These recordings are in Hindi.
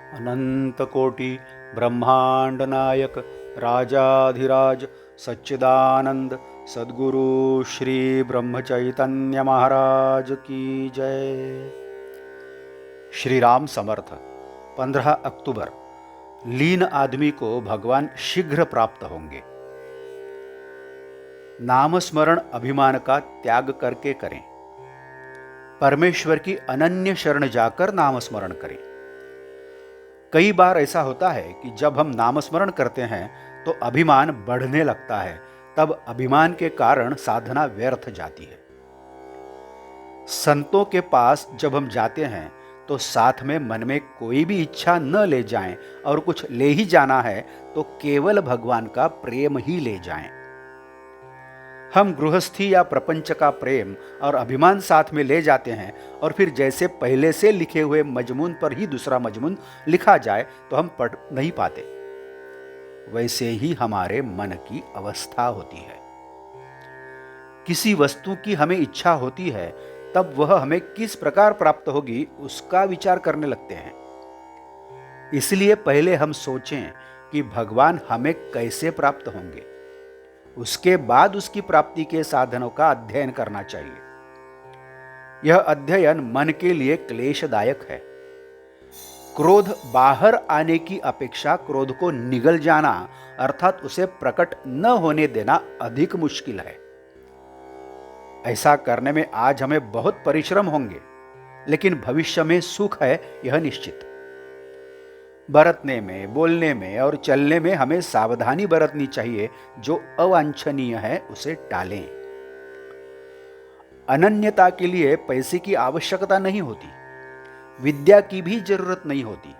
अनंतकोटि ब्रह्मांड नायक राजाधिराज सच्चिदानंद सद्गुरु श्री ब्रह्म चैतन्य महाराज की जय। श्री राम समर्थ। 15 अक्टूबर। लीन आदमी को भगवान शीघ्र प्राप्त होंगे। नाम स्मरण अभिमान का त्याग करके करें। परमेश्वर की अनन्य शरण जाकर नाम स्मरण करें। कई बार ऐसा होता है कि जब हम नाम स्मरण करते हैं तो अभिमान बढ़ने लगता है, तब अभिमान के कारण साधना व्यर्थ जाती है। संतों के पास जब हम जाते हैं तो साथ में मन में कोई भी इच्छा न ले जाएं, और कुछ ले ही जाना है तो केवल भगवान का प्रेम ही ले जाएं। हम गृहस्थी या प्रपंच का प्रेम और अभिमान साथ में ले जाते हैं, और फिर जैसे पहले से लिखे हुए मजमून पर ही दूसरा मजमून लिखा जाए तो हम पढ़ नहीं पाते। वैसे ही हमारे मन की अवस्था होती है। किसी वस्तु की हमें इच्छा होती है, तब वह हमें किस प्रकार प्राप्त होगी उसका विचार करने लगते हैं। इसलिए पहले हम सोचें कि भगवान हमें कैसे प्राप्त होंगे, उसके बाद उसकी प्राप्ति के साधनों का अध्ययन करना चाहिए। यह अध्ययन मन के लिए क्लेशदायक है। क्रोध बाहर आने की अपेक्षा क्रोध को निगल जाना, अर्थात उसे प्रकट न होने देना अधिक मुश्किल है। ऐसा करने में आज हमें बहुत परिश्रम होंगे, लेकिन भविष्य में सुख है यह निश्चित। बरतने में, बोलने में और चलने में हमें सावधानी बरतनी चाहिए। जो अवांछनीय है उसे टालें। अनन्यता के लिए पैसे की आवश्यकता नहीं होती, विद्या की भी जरूरत नहीं होती।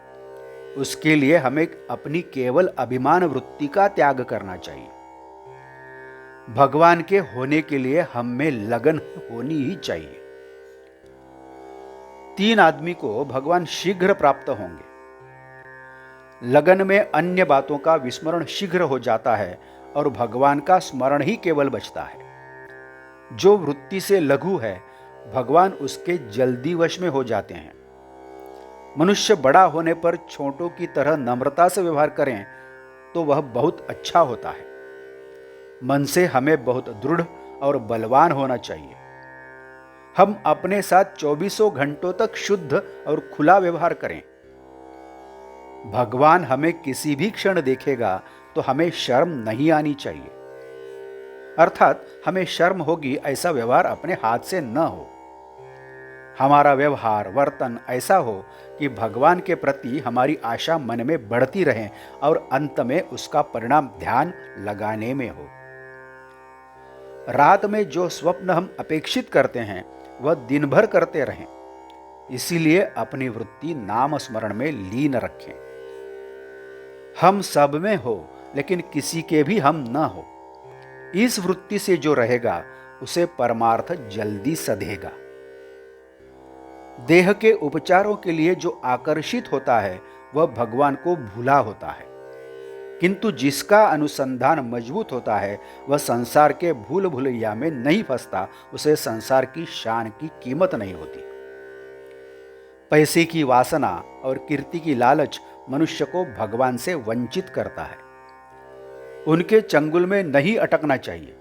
उसके लिए हमें अपनी केवल अभिमान वृत्ति का त्याग करना चाहिए। भगवान के होने के लिए हम में लगन होनी ही चाहिए। 3 आदमी को भगवान शीघ्र प्राप्त होंगे। लगन में अन्य बातों का विस्मरण शीघ्र हो जाता है और भगवान का स्मरण ही केवल बचता है। जो वृत्ति से लघु है, भगवान उसके जल्दी वश में हो जाते हैं। मनुष्य बड़ा होने पर छोटों की तरह नम्रता से व्यवहार करें तो वह बहुत अच्छा होता है। मन से हमें बहुत दृढ़ और बलवान होना चाहिए। हम अपने साथ 24 घंटों तक शुद्ध और खुला व्यवहार करें। भगवान हमें किसी भी क्षण देखेगा तो हमें शर्म नहीं आनी चाहिए, अर्थात हमें शर्म होगी ऐसा व्यवहार अपने हाथ से न हो। हमारा व्यवहार वर्तन ऐसा हो कि भगवान के प्रति हमारी आशा मन में बढ़ती रहे और अंत में उसका परिणाम ध्यान लगाने में हो। रात में जो स्वप्न हम अपेक्षित करते हैं वह दिन भर करते रहें। इसीलिए अपनी वृत्ति नाम स्मरण में लीन रखें। हम सब में हो, लेकिन किसी के भी हम न हो। इस वृत्ति से जो रहेगा उसे परमार्थ जल्दी सधेगा। देह के उपचारों के लिए जो आकर्षित होता है वह भगवान को भूला होता है, किंतु जिसका अनुसंधान मजबूत होता है वह संसार के भूल भुलैया में नहीं फंसता। उसे संसार की शान की कीमत नहीं होती। पैसे की वासना और कीर्ति की लालच मनुष्य को भगवान से वंचित करता है। उनके चंगुल में नहीं अटकना चाहिए।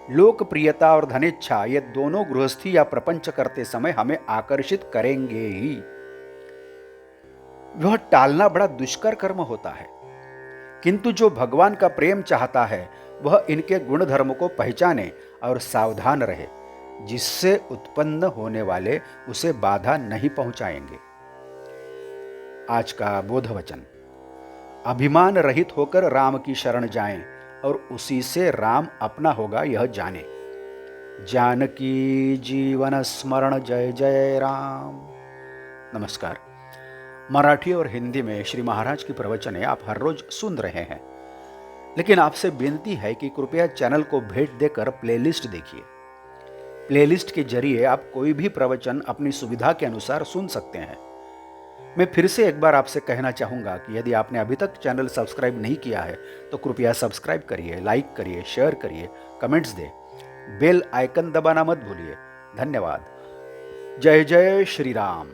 लोकप्रियता और धनेच्छा ये दोनों गृहस्थी या प्रपंच करते समय हमें आकर्षित करेंगे ही। वह टालना बड़ा दुष्कर कर्म होता है, किंतु जो भगवान का प्रेम चाहता है वह इनके गुण धर्म को पहचाने और सावधान रहे, जिससे उत्पन्न होने वाले उसे बाधा नहीं पहुंचाएंगे। आज का बोध वचन। अभिमान रहित होकर राम की शरण जाएं और उसी से राम अपना होगा यह जाने। जानकी जीवन स्मरण जय जय राम। नमस्कार। मराठी और हिंदी में श्री महाराज की प्रवचनें आप हर रोज सुन रहे हैं, लेकिन आपसे विनती है कि कृपया चैनल को भेंट देकर प्लेलिस्ट देखिए। प्लेलिस्ट के जरिए आप कोई भी प्रवचन अपनी सुविधा के अनुसार सुन सकते हैं। मैं फिर से एक बार आपसे कहना चाहूँगा कि यदि आपने अभी तक चैनल सब्सक्राइब नहीं किया है तो कृपया सब्सक्राइब करिए, लाइक करिए, शेयर करिए, कमेंट्स दें, बेल आइकन दबाना मत भूलिए। धन्यवाद। जय जय श्री राम।